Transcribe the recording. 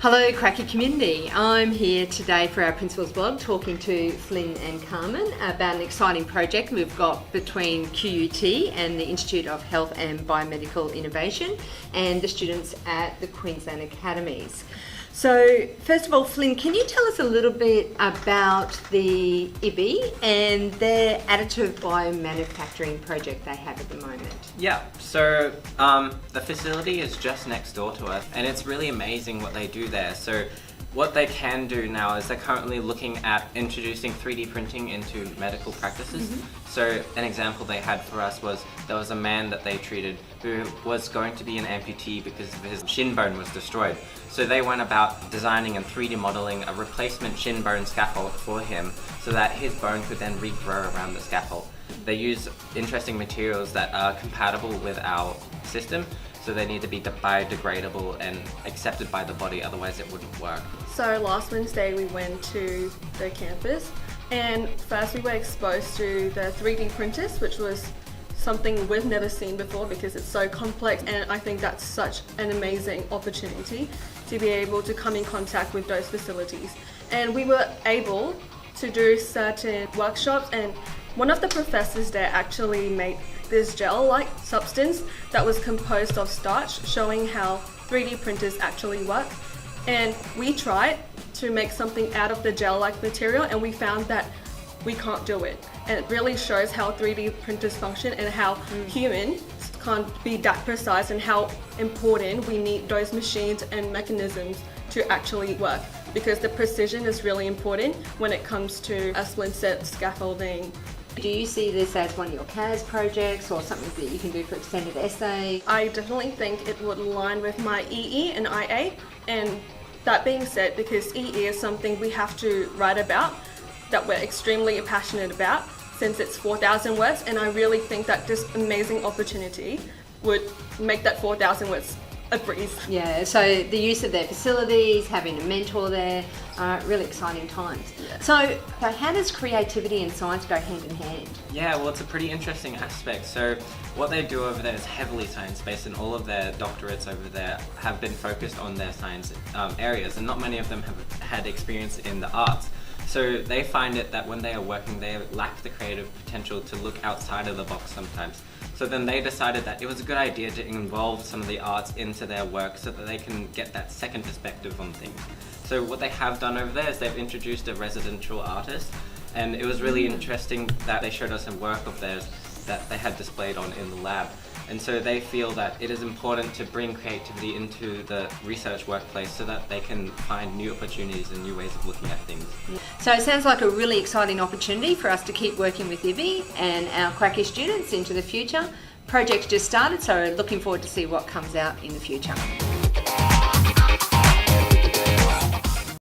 Hello QACI community, I'm here today for our Principals Blog talking to Flynn and Carmen about an exciting project we've got between QUT and the Institute of Health and Biomedical Innovation and the students at the Queensland Academies. So first of all, Flynn, can you tell us a little bit about the IBHI and their additive biomanufacturing project they have at the moment? Yeah, so the facility is just next door to us and it's really amazing what they do there. So what they can do now is they're currently looking at introducing 3D printing into medical practices. So an example they had for us was there was a man that they treated who was going to be an amputee because his shin bone was destroyed. So they went about designing and 3D modeling a replacement shin bone scaffold for him so that his bone could then regrow around the scaffold. They use interesting materials that are compatible with our system, so they need to be biodegradable and accepted by the body, otherwise it wouldn't work. So last Wednesday we went to the campus and first we were exposed to the 3D printers, which was something we've never seen before because it's so complex, and I think that's such an amazing opportunity to be able to come in contact with those facilities. And we were able to do certain workshops, and one of the professors there actually made this gel-like substance that was composed of starch, showing how 3D printers actually work. And we tried to make something out of the gel-like material and we found that we can't do it. And it really shows how 3D printers function and how humans can't be that precise and how important we need those machines and mechanisms to actually work, because the precision is really important when it comes to, as Flynn said, scaffolding. Do you see this as one of your CAS projects or something that you can do for extended essay? I definitely think it would align with my EE and IA, and that being said, because EE is something we have to write about, that we're extremely passionate about, since it's 4,000 words, and I really think that this amazing opportunity would make that 4,000 words a breeze. Yeah, so the use of their facilities, having a mentor there, really exciting times. Yeah. So how does creativity and science go hand in hand? Yeah, well, it's a pretty interesting aspect. So what they do over there is heavily science-based, and all of their doctorates over there have been focused on their science areas, and not many of them have had experience in the arts. So they find it that when they are working, they lack the creative potential to look outside of the box sometimes. So then they decided that it was a good idea to involve some of the arts into their work so that they can get that second perspective on things. So what they have done over there is they've introduced a residential artist, and it was really interesting that they showed us some work of theirs that they had displayed on in the lab. And so they feel that it is important to bring creativity into the research workplace so that they can find new opportunities and new ways of looking at things. So it sounds like a really exciting opportunity for us to keep working with IBHI and our QACI students into the future. Project's just started, so looking forward to see what comes out in the future.